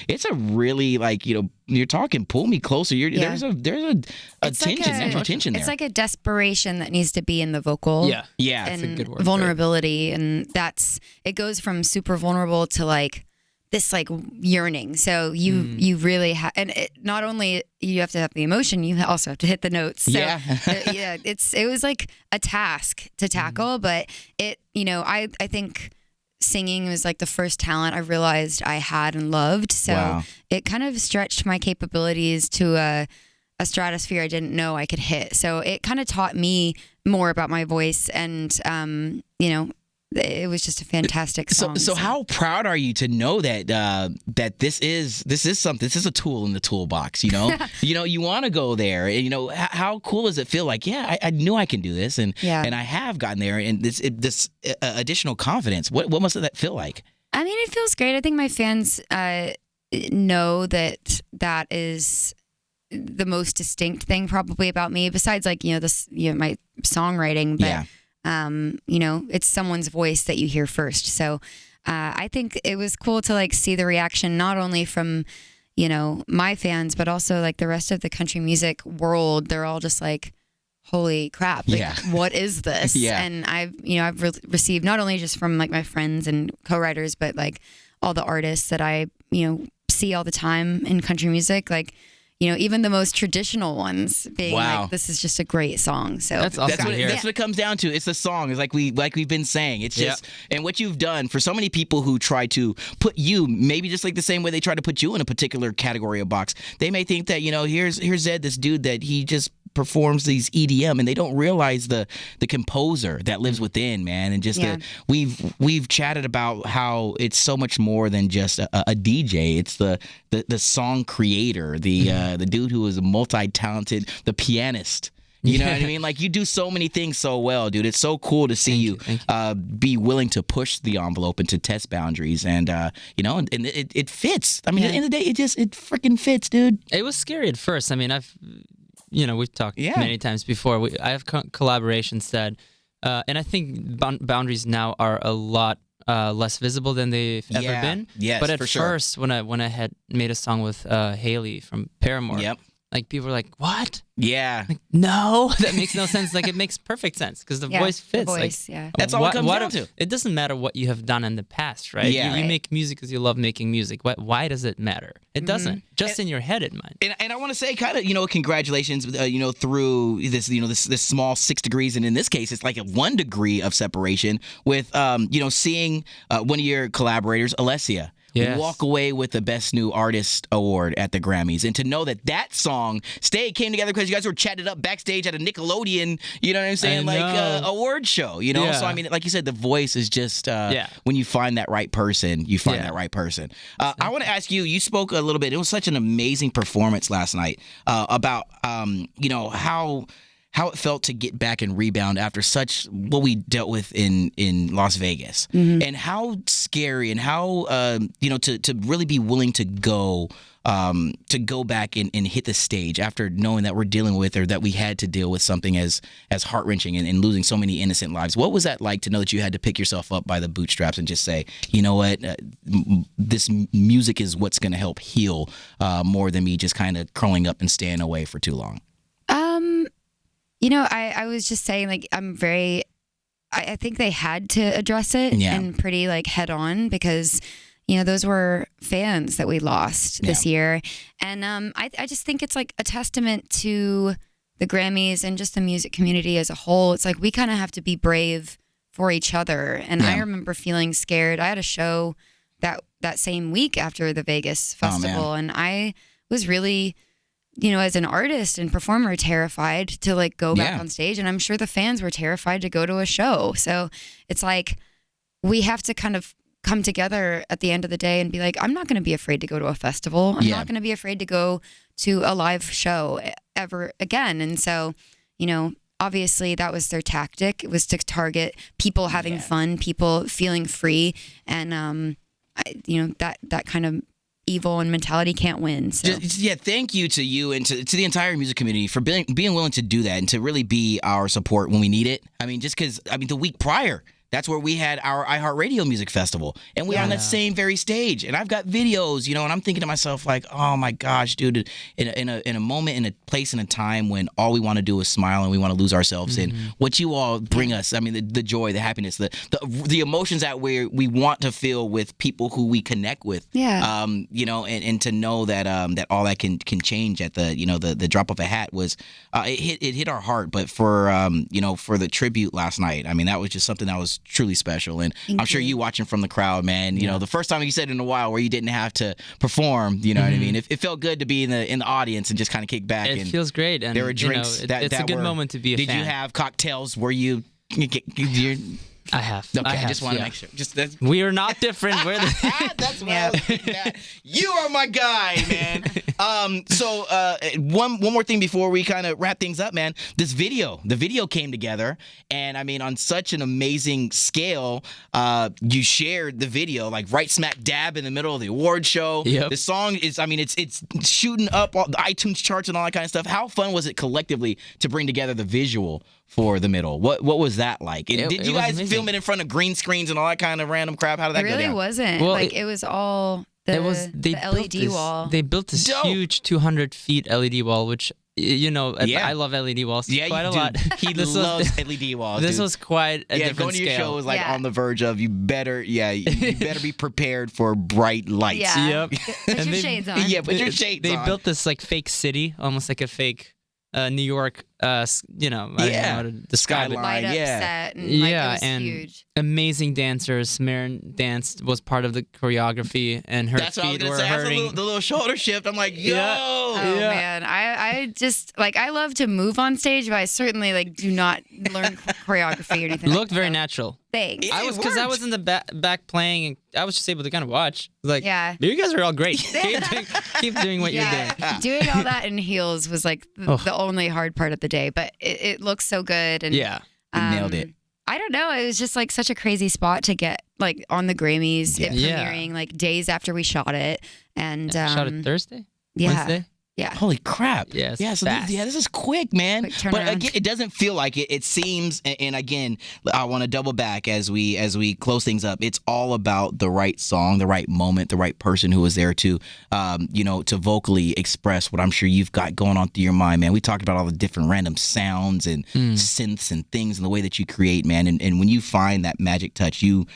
it's a really like, you're talking pull me closer. There's a tension, natural tension there. It's like a desperation that needs to be in the vocal. Yeah, and that's a good word. Vulnerability, and it goes from super vulnerable to like this like yearning. So you really have, and not only you have to have the emotion, you also have to hit the notes. So, it was like a task to tackle, but I think singing was like the first talent I realized I had and loved. So it kind of stretched my capabilities to a stratosphere I didn't know I could hit. So it kind of taught me more about my voice, and it was just a fantastic song. So how proud are you to know that that this is something? This is a tool in the toolbox. You want to go there. And, how cool does it feel? Like, I knew I can do this, and I have gotten there. And this additional confidence. What must that feel like? I mean, it feels great. I think my fans know that is the most distinct thing probably about me, besides like my songwriting, but it's someone's voice that you hear first. So I think it was cool to like see the reaction not only from my fans, but also like the rest of the country music world. They're all just like, holy crap, like, what is this? And I've received not only just from like my friends and co-writers, but like all the artists that I see all the time in country music, like even the most traditional ones being like, this is just a great song. So that's awesome. That's what it comes down to. It's the song. It's like we've been saying. It's just and what you've done for so many people who try to put you maybe just like the same way they try to put you in a particular category or box. They may think that here's Zedd, this dude that he just performs these EDM, and they don't realize the composer that lives within, man. And just we've chatted about how it's so much more than just a DJ. It's the song creator, the dude who is a multi-talented, the pianist. You know what I mean? Like, you do so many things so well, dude. It's so cool to see you be willing to push the envelope and to test boundaries, and and it fits. I mean, at the end of the day, it freaking fits, dude. It was scary at first. I mean, we've talked many times before. I have collaborations that, and I think boundaries now are a lot less visible than they've ever been. Yes, but at for first, sure. when I had made a song with Haley from Paramore, like people were like, "What?" Yeah. Like, no, that makes no sense. Like, it makes perfect sense because the voice fits. The voice, That's all it comes down to. It doesn't matter what you have done in the past, right? Yeah. You make music because you love making music. Why does it matter? It doesn't. Just in your head, it might. And I want to say, kind of, congratulations, through this, this small 6 degrees, and in this case, it's like a 1 degree of separation with, seeing one of your collaborators, Alessia. Yes. Walk away with the Best New Artist Award at the Grammys, and to know that song came together because you guys were chatted up backstage at a Nickelodeon, you know what I'm saying, award show, So I mean, like you said, the voice is just when you find that right person, you find that right person. I want to ask you. You spoke a little bit. It was such an amazing performance last night about how it felt to get back and rebound after such what we dealt with in Las Vegas, and how scary, and how to really be willing to go back and hit the stage after knowing that we're dealing with, or that we had to deal with something as heart-wrenching and losing so many innocent lives. What was that like to know that you had to pick yourself up by the bootstraps and just say, you know what, this music is what's going to help heal more than me just kind of curling up and staying away for too long? I was just saying, like, I think they had to address it and pretty like head on, because those were fans that we lost this year. And I just think it's like a testament to the Grammys and just the music community as a whole. It's like we kind of have to be brave for each other. And I remember feeling scared. I had a show that same week after the Vegas festival, and I was really, as an artist and performer, terrified to like go back on stage. And I'm sure the fans were terrified to go to a show. So it's like we have to kind of come together at the end of the day and be like, I'm not going to be afraid to go to a festival. I'm not going to be afraid to go to a live show ever again. And so, obviously that was their tactic. It was to target people having fun, people feeling free. And, that kind of evil and mentality can't win. So. Thank you to you and to the entire music community for being willing to do that and to really be our support when we need it. I mean, just because, the week prior, That's where we had our iHeartRadio Music Festival, and we were on that same very stage. And I've got videos, you know, and I'm thinking to myself like, oh my gosh, dude, in a moment, in a place, in a time when all we want to do is smile and we want to lose ourselves in what you all bring us. I mean, the joy, the happiness, the emotions that we want to feel with people who we connect with. Yeah. You know, and to know that that all that can change at the drop of a hat was it hit our heart. But for for the tribute last night, I mean, that was just something that was truly special. And I'm sure you watching from the crowd, man, you know, the first time you said in a while where you didn't have to perform, you know what I mean? It felt good to be in the audience and just kind of kick back. It feels great. And there were drinks. It's a good moment to be a fan. Did you have cocktails? Were you... I have. Okay, I just want to make sure. We are not different. We're that's what I was thinking at. You are my guy, man. So one more thing before we kind of wrap things up, man. The video came together, and I mean, on such an amazing scale. You shared the video like right smack dab in the middle of the award show. Yep. The song is, I mean, it's shooting up all the iTunes charts and all that kind of stuff. How fun was it collectively to bring together the visual for the middle? What was that like? Did you guys film it in front of green screens and all that kind of random crap? How did that go down? It really wasn't. Well, it was all the LED wall. They built this huge 200 feet LED wall, which, you know, I love LED walls quite a lot. He loves LED walls. This was quite a different going to your scale. show was like on the verge of you better be prepared for bright lights. Yeah. Yep. Put your shades on. Yeah, put your shades on. They built this like fake city, almost like a fake New York, I don't know how to describe it. Light up set and it was huge. Amazing dancers. Maren was part of the choreography, and her feet were hurting. The little shoulder shift. I'm like, yo. Yeah. Oh man, I just I love to move on stage, but I certainly do not learn choreography or anything. It looked very natural. Thanks. I was in the back playing, and I was just able to kind of watch. Like, you guys are all great. Keep doing what you're doing. Doing all that in heels was like the only hard part of the day, but it looks so good. And nailed it. I don't know. It was just like such a crazy spot to get like on the Grammys, premiering like days after we shot it, and shot it Thursday, Wednesday. Yeah. Holy crap. Yeah. So this is quick, man. Quick but again, it doesn't feel like it. It seems, and again, I want to double back as we close things up. It's all about the right song, the right moment, the right person who was there to, to vocally express what I'm sure you've got going on through your mind, man. We talked about all the different random sounds and synths and things and the way that you create, man. And when you find that magic touch, you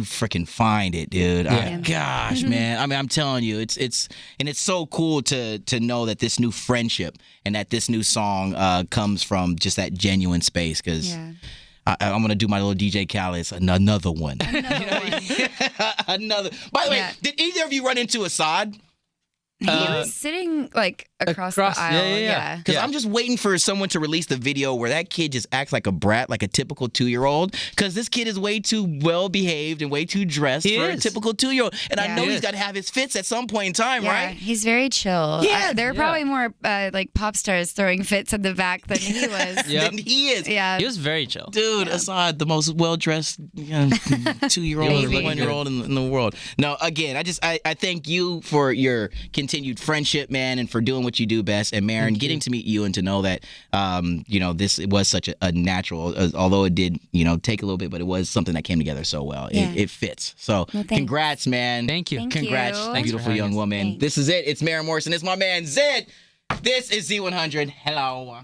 freaking find it, dude. Gosh, man. I mean, I'm telling you, it's so cool to know that this new friendship and that this new song comes from just that genuine space. Because I'm gonna do my little DJ Khaled's another one. Another. By the way, did either of you run into Assad? He was sitting like across the aisle. Yeah. Because I'm just waiting for someone to release the video where that kid just acts like a brat, like a typical 2-year-old. Because this kid is way too well behaved and way too dressed for a typical 2-year-old. And I know he's got to have his fits at some point in time, right? He's very chill. Yeah. There are probably more like pop stars throwing fits in the back than he was. Than he is. Yeah. He was very chill. Dude, Assad, the most well dressed 2-year-old, 1-year-old in the world. No, again, I thank you for your continued friendship, man, and for doing what you do best. And Maren, getting to meet you and to know that, this was such a natural, although it did, take a little bit, but it was something that came together so well. It fits. So congrats, man. Thank you. Congrats, beautiful young woman. This is it. It's Maren Morrison. It's my man, Zedd. This is Z100. Hello.